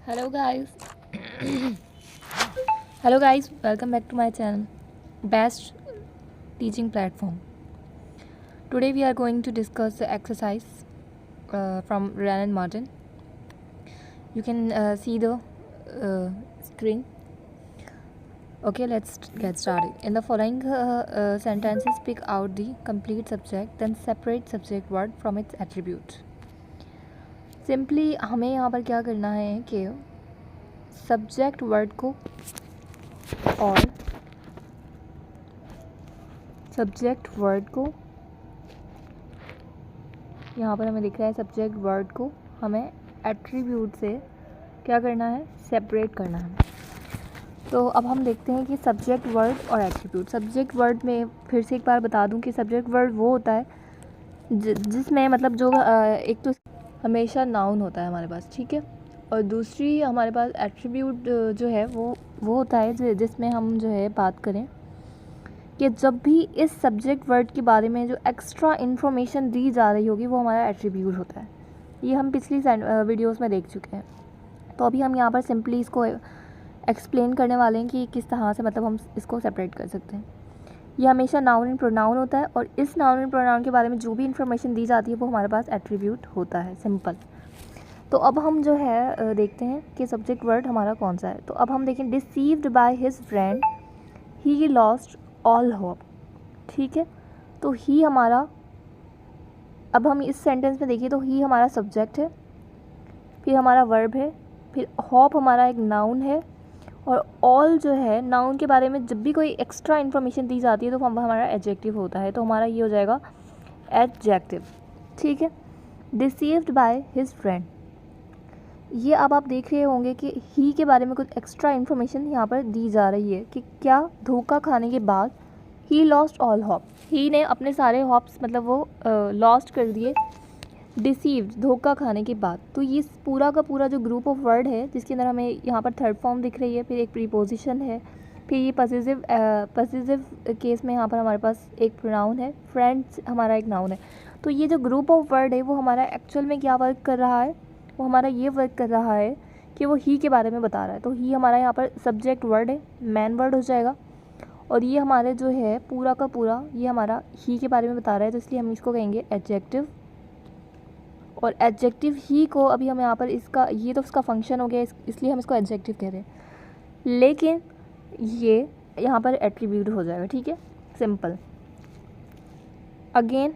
Hello guys. Hello guys, welcome back to my channel, Best Teaching Platform. Today we are going to discuss the exercise from Ryan and Martin. You can see the screen. Okay, let's get started. In the following sentences, pick out the complete subject, then separate subject word from its attribute. Simply हमें यहाँ पर क्या करना है कि subject word को और subject word को यहाँ पर हमें दिख रहा है सब्जेक्ट वर्ड को हमें एट्रीब्यूट से क्या करना है, सेपरेट करना है। तो अब हम देखते हैं कि सब्जेक्ट वर्ड और एट्रीब्यूट। सब्जेक्ट वर्ड में फिर से एक बार बता दूं कि सब्जेक्ट वर्ड वो होता है जिसमें मतलब जो एक तो हमेशा नाउन होता है हमारे पास, ठीक है, और दूसरी हमारे पास एट्रीब्यूट जो है वो होता है जिसमें हम जो है बात करें कि जब भी इस सब्जेक्ट वर्ड के बारे में जो एक्स्ट्रा इन्फॉर्मेशन दी जा रही होगी वो हमारा एट्रीब्यूट होता है। ये हम पिछली वीडियोस में देख चुके हैं। तो अभी हम यहाँ पर सिंपली इसको एक्सप्लेन करने वाले हैं कि किस तरह से मतलब हम इसको सेपरेट कर सकते हैं। ये हमेशा नाउन एंड प्रोनाउन होता है और इस नाउन एंड प्रोनाउन के बारे में जो भी इन्फॉर्मेशन दी जाती है वो हमारे पास एट्रीब्यूट होता है, सिंपल। तो अब हम जो है देखते हैं कि सब्जेक्ट वर्ड हमारा कौन सा है। तो अब हम देखें, deceived by his friend he lost all hope, ठीक है। तो ही हमारा, अब हम इस सेंटेंस में देखिए तो ही हमारा सब्जेक्ट है, फिर हमारा वर्ब है, फिर होप हमारा एक नाउन है, और ऑल जो है नाउन के बारे में जब भी कोई एक्स्ट्रा इन्फॉर्मेशन दी जाती है तो हमारा एडजेक्टिव होता है। तो हमारा ये हो जाएगा एडजेक्टिव, ठीक है। डिसीव्ड बाय हिज फ्रेंड, ये अब आप देख रहे होंगे कि ही के बारे में कुछ एक्स्ट्रा इन्फॉर्मेशन यहाँ पर दी जा रही है कि क्या धोखा खाने के बाद ही लॉस्ट ऑल होप, ही ने अपने सारे होप्स मतलब वो लॉस्ट कर दिए डिसीव्ड, धोखा खाने के बाद। तो ये पूरा का पूरा जो ग्रुप ऑफ वर्ड है जिसके अंदर हमें यहाँ पर थर्ड फॉर्म दिख रही है, फिर एक प्रीपोजिशन है, फिर ये पॉसेसिव केस में यहाँ पर हमारे पास एक प्रोनाउन है, फ्रेंड्स हमारा एक नाउन है। तो ये जो ग्रुप ऑफ वर्ड है वो हमारा एक्चुअल में क्या वर्क कर रहा है, वो हमारा ये वर्क कर रहा है कि वो ही के बारे में बता रहा है। तो ही हमारा यहाँ पर सब्जेक्ट वर्ड है, मैन वर्ड हो जाएगा, और ये हमारे जो है पूरा का पूरा ये हमारा ही के बारे में बता रहा है, तो इसलिए हम इसको कहेंगे एडजेक्टिव। और एडजेक्टिव ही को अभी हम यहाँ पर इसका ये तो इसका फंक्शन हो गया, इसलिए हम इसको एडजेक्टिव कह रहे हैं, लेकिन ये यहाँ पर एट्रीब्यूट हो जाएगा, ठीक है, सिंपल। अगेन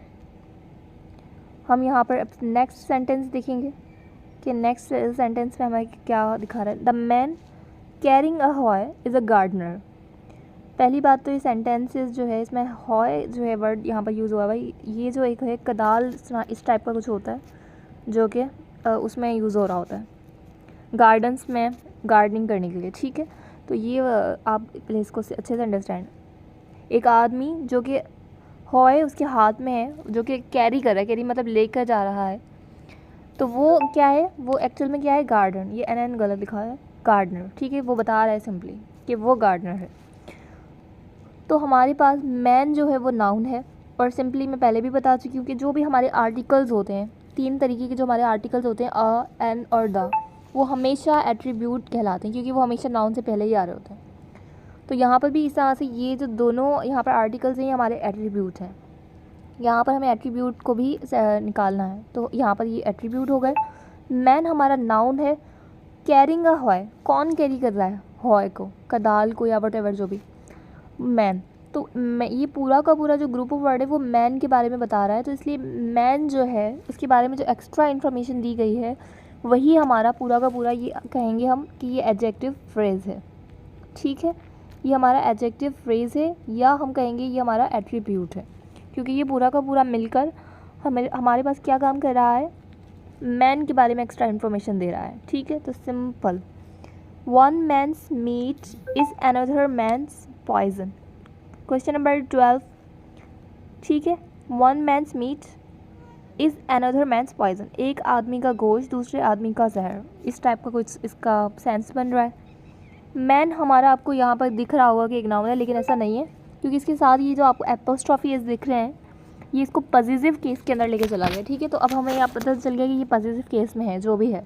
हम यहाँ पर नेक्स्ट सेंटेंस देखेंगे कि नेक्स्ट सेंटेंस में हमें क्या दिखा रहा है। The man carrying a hoe is a gardener. पहली बात तो ये सेंटेंसेस जो है इसमें हॉय जो है वर्ड यहाँ पर यूज़ हुआ है, भाई ये जो एक है कदाल इस टाइप का कुछ होता है जो कि उसमें यूज़ हो रहा होता है गार्डन्स में गार्डनिंग करने के लिए, ठीक है। तो ये आप पहले इसको अच्छे से अंडरस्टैंड, एक आदमी जो कि हॉय उसके हाथ में है, जो कि कैरी कर रहा है, कैरी मतलब लेकर जा रहा है, तो वो क्या है, वो एक्चुअल में क्या है, गार्डन, ये एन गलत लिखा है, गार्डनर, ठीक है, वो बता रहा है सिंपली कि वो गार्डनर है। तो हमारे पास मैन जो है वो नाउन है, और सिंपली मैं पहले भी बता चुकी हूँ कि जो भी हमारे आर्टिकल्स होते हैं, तीन तरीके के जो हमारे आर्टिकल्स होते हैं, अ, एन और द, वो हमेशा एट्रीब्यूट कहलाते हैं क्योंकि वो हमेशा नाउन से पहले ही आ रहे होते हैं। तो यहाँ पर भी इस तरह से ये जो दोनों यहाँ पर आर्टिकल्स हैं ये हमारे एट्रीब्यूट हैं। यहाँ पर हमें एट्रीब्यूट को भी निकालना है, तो यहाँ पर ये एट्रीब्यूट हो गए। मैन हमारा नाउन है, कैरिंग अ हॉय, कौन कैरी कर रहा है हॉय को, कदाल को, या वट जो भी, मैन। तो ये पूरा का पूरा जो ग्रुप ऑफ वर्ड है वो मैन के बारे में बता रहा है, तो इसलिए मैन जो है इसके बारे में जो एक्स्ट्रा इन्फॉर्मेशन दी गई है वही हमारा पूरा का पूरा ये कहेंगे हम कि ये एडजेक्टिव फ्रेज़ है, ठीक है। ये हमारा एडजेक्टिव फ्रेज़ है, या हम कहेंगे ये हमारा एट्रीब्यूट है, क्योंकि ये पूरा का पूरा मिलकर हमारे पास क्या काम कर रहा है, मैन के बारे में एक्स्ट्रा इन्फॉर्मेशन दे रहा है, ठीक है। तो simple, one man's meat is another man's poison. Question number 12, ठीक है, one man's meat is another man's poison, एक आदमी का गोश्त दूसरे आदमी का जहर, इस टाइप का कुछ इसका सेंस बन रहा है। मैन हमारा आपको यहाँ पर दिख रहा होगा कि एक नाउन है, लेकिन ऐसा नहीं है, क्योंकि इसके साथ ये जो आपको एपोस्ट्रॉफी एस दिख रहे हैं ये इसको पॉजिटिव केस के अंदर लेके चला गया, ठीक है। तो अब हमें यहाँ पता चल गया कि ये पॉजिटिव केस में है जो भी है।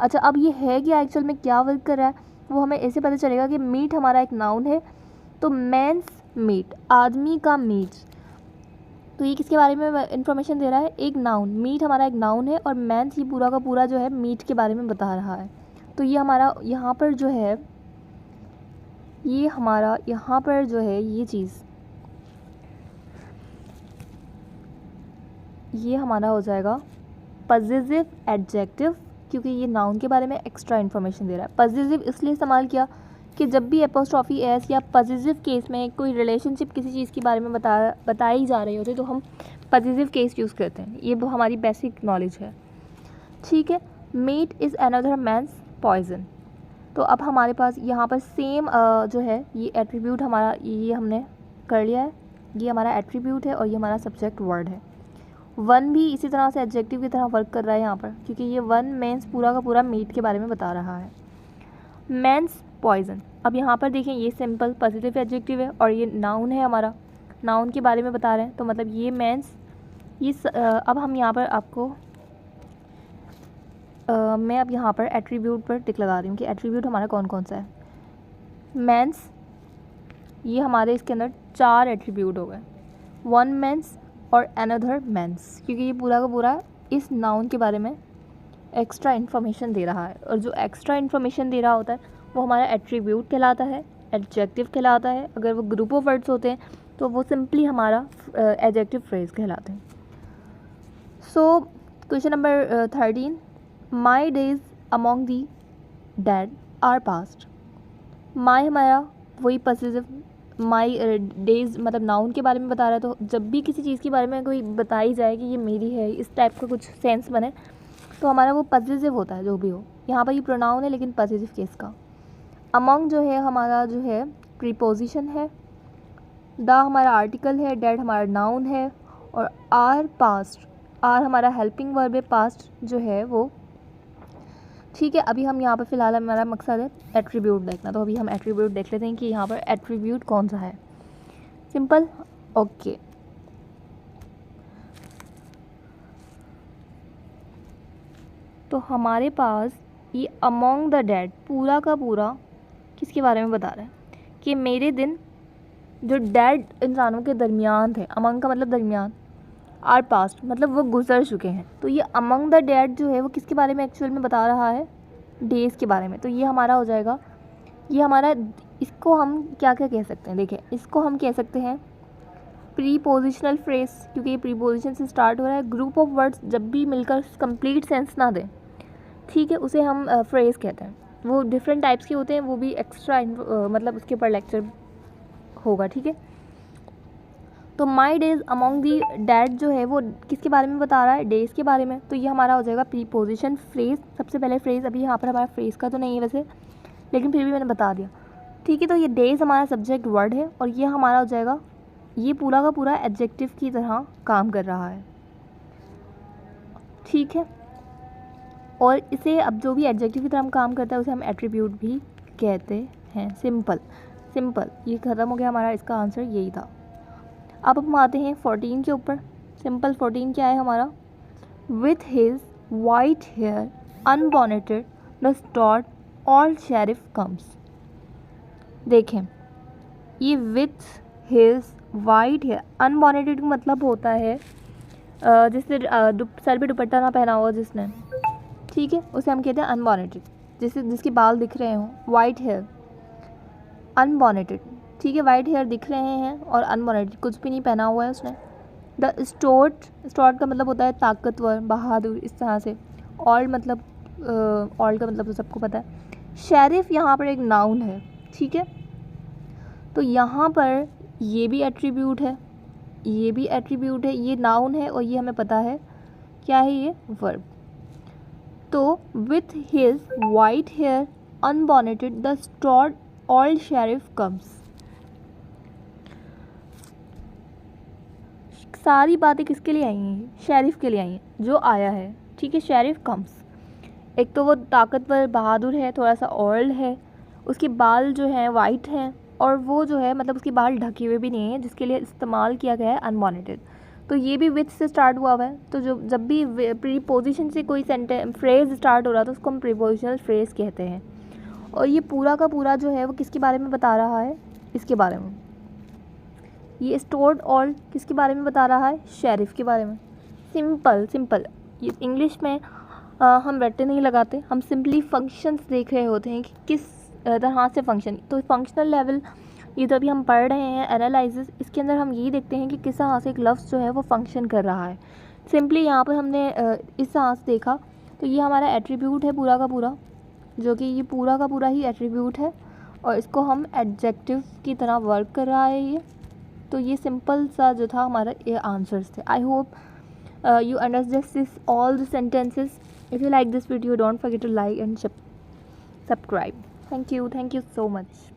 अच्छा, अब ये है क्या एक्चुअल में, क्या वर्क कर रहा है, वो हमें ऐसे पता चलेगा कि मीट हमारा एक नाउन है, तो मेंस मीट, आदमी का मीट, तो ये किसके बारे में इंफॉर्मेशन दे रहा है, एक नाउन, मीट हमारा एक नाउन है और मेंस ये पूरा का पूरा जो है मीट के बारे में बता रहा है। तो ये हमारा यहाँ पर जो है, ये हमारा यहाँ पर जो है ये चीज़, ये हमारा हो जाएगा पॉजिटिव एडजेक्टिव, क्योंकि ये नाउन के बारे में एक्स्ट्रा इन्फॉर्मेशन दे रहा है। पॉजिटिव इसलिए इस्तेमाल किया कि जब भी एपोस्ट्रॉफी एस या पॉजिटिव केस में कोई रिलेशनशिप किसी चीज़ के बारे में बताई जा रही होती है तो हम पॉजिटिव केस यूज़ करते हैं, ये हमारी बेसिक नॉलेज है। ठीक है, meat is another man's poison. तो अब हमारे पास यहाँ पर सेम जो है ये एट्रीब्यूट हमारा, ये हमने कर लिया है, ये हमारा एट्रीब्यूट है और ये हमारा सब्जेक्ट वर्ड है। वन भी इसी तरह से एडजेक्टिव की तरह वर्क कर रहा है यहाँ पर, क्योंकि ये वन मेंस पूरा का पूरा मीट के बारे में बता रहा है। मेंस पॉइजन, अब यहाँ पर देखें ये सिंपल पॉजिटिव एडजेक्टिव है और ये नाउन है हमारा, नाउन के बारे में बता रहे हैं, तो मतलब ये मेंस, ये अब हम यहाँ पर आपको मैं अब यहाँ पर एट्रीब्यूट पर टिक लगा रही हूँ कि एट्रीब्यूट हमारा कौन कौन सा है। मेंस, ये हमारे इसके अंदर 4 एट्रीब्यूट हो गए, वन मेंस और अनदर मेंस, क्योंकि ये पूरा का पूरा इस नाउन के बारे में एक्स्ट्रा इन्फॉर्मेशन दे रहा है, और जो एक्स्ट्रा इन्फॉर्मेशन दे रहा होता है वो हमारा एट्रीब्यूट कहलाता है, एडजेक्टिव कहलाता है। अगर वो ग्रुप ऑफ वर्ड्स होते हैं तो वो सिंपली हमारा एडजेक्टिव फ्रेज़ कहलाते हैं। So question number 13, my days among the dead are past. My हमारा वही पॉजिटिव, माई डेज मतलब नाउन के बारे में बता रहा है, तो जब भी किसी चीज़ के बारे में कोई बताई जाए कि ये मेरी है, इस टाइप का कुछ सेंस बने, तो हमारा वो पॉजिटिव होता है जो भी हो। यहाँ पर ये प्रोनाउन है लेकिन पॉजिटिव केस का। अमंग जो है हमारा जो है प्रीपोजिशन है, द हमारा आर्टिकल है, डेड हमारा नाउन है, और आर पास्ट, आर हमारा हेल्पिंग वर्ब है, पास्ट जो है वो। ठीक है, अभी हम यहाँ पर फ़िलहाल हमारा मकसद है एट्रीब्यूट देखना, तो अभी हम एट्रीब्यूट देख लेते हैं कि यहाँ पर एट्रीब्यूट कौन सा है। Simple, okay. तो हमारे पास ये अमॉन्ग द डेड पूरा का पूरा किसके बारे में बता रहा है कि मेरे दिन जो डेड इंसानों के दरमियान थे, अमंग का मतलब दरमियान, आर पास्ट मतलब वो गुजर चुके हैं। तो ये अमंग द डेड जो है वो किसके बारे में एक्चुअल में बता रहा है, डेज़ के बारे में। तो ये हमारा हो जाएगा, ये हमारा, इसको हम क्या क्या कह सकते हैं, देखिए इसको हम कह सकते हैं प्रीपोजिशनल फ्रेज, क्योंकि ये प्रीपोजिशन से स्टार्ट हो रहा है। ग्रुप ऑफ वर्ड्स जब भी मिलकर कंप्लीट सेंस ना दें, ठीक है, उसे हम फ्रेज़ कहते हैं। वो डिफरेंट टाइप्स के होते हैं, वो भी एक्स्ट्रा मतलब उसके ऊपर लेक्चर होगा, ठीक है। तो माई डेज अमॉन्ग दी डेड जो है वो किसके बारे में बता रहा है, डेज़ के बारे में। तो ये हमारा हो जाएगा प्रीपोजिशन फ्रेज़, सबसे पहले फ्रेज़, अभी यहाँ पर हमारा फ्रेज़ का तो नहीं है वैसे, लेकिन फिर भी मैंने बता दिया, ठीक है। तो ये डेज़ हमारा सब्जेक्ट वर्ड है और ये हमारा हो जाएगा, ये पूरा का पूरा एडजेक्टिव की तरह काम कर रहा है, ठीक है। और इसे अब जो भी एडजेक्टिव की तरह हम काम करता है उसे हम एट्रीब्यूट भी कहते हैं। सिंपल सिंपल, ये ख़त्म हो गया हमारा, इसका आंसर यही था। अब हम आते हैं 14 के ऊपर। सिंपल 14 क्या है हमारा, with his white hair unbonneted the stout old sheriff comes. देखें, ये with his white hair, unbonneted का मतलब होता है जिसने सर पे दुपट्टा ना पहना हुआ जिसने, ठीक है, उसे हम कहते हैं अनबॉनेटेड। जिसके बाल दिख रहे हों, वाइट हेयर, अनबॉनेटेड, ठीक है, वाइट हेयर दिख रहे हैं और अनबॉनेटेड, कुछ भी नहीं पहना हुआ है उसने। द स्टोर्ड, स्टोर्ड का मतलब होता है ताकतवर, बहादुर, इस तरह से। ऑल मतलब ऑल का मतलब तो सबको पता है। शेरिफ यहाँ पर एक नाउन है, ठीक है। तो यहाँ पर ये भी एट्रीब्यूट है, ये भी एट्रीब्यूट है, ये नाउन है और ये हमें पता है क्या है, ये वर्ब। तो with his white hair unbonneted the stout old sheriff comes. सारी बातें किसके लिए आई हैं, शेरिफ के लिए आई हैं, जो आया है, ठीक है। शेरिफ कम्स, एक तो वो ताकतवर बहादुर है, थोड़ा सा ओल्ड है, उसके बाल जो हैं वाइट हैं, और वो जो है मतलब उसके बाल ढके हुए भी नहीं हैं, जिसके लिए इस्तेमाल किया गया है अनबॉनेटेड। तो ये भी विथ से स्टार्ट हुआ है। तो जो जब भी प्रीपोजिशन से कोई सेंटेंस फ्रेज़ स्टार्ट हो रहा है तो उसको हम प्रीपोजिशनल फ्रेज़ कहते हैं। और ये पूरा का पूरा जो है वो किसके बारे में बता रहा है, इसके बारे में। ये स्टोर्ड ऑल किसके बारे में बता रहा है, शेरिफ के बारे में। सिंपल सिंपल, ये इंग्लिश में हम रट्टे नहीं लगाते, हम सिंपली फंक्शंस देख रहे होते हैं कि किस तरह से फंक्शन। तो फंक्शनल लेवल ये तो अभी हम पढ़ रहे हैं एनालिसिस, इसके अंदर हम यही देखते हैं कि किस तरह से एक लफ्ज़ जो है वो फंक्शन कर रहा है। सिंपली यहाँ पर हमने इस तरह से देखा, तो ये हमारा एट्रीब्यूट है पूरा का पूरा, जो कि ये पूरा का पूरा ही एट्रीब्यूट है और इसको हम एडजेक्टिव की तरह वर्क कर रहा है ये। तो ये सिंपल सा जो था हमारा ये आंसर्स थे। I hope you understand this all the sentences. If you like this video, don't forget to like and subscribe. Thank you so much.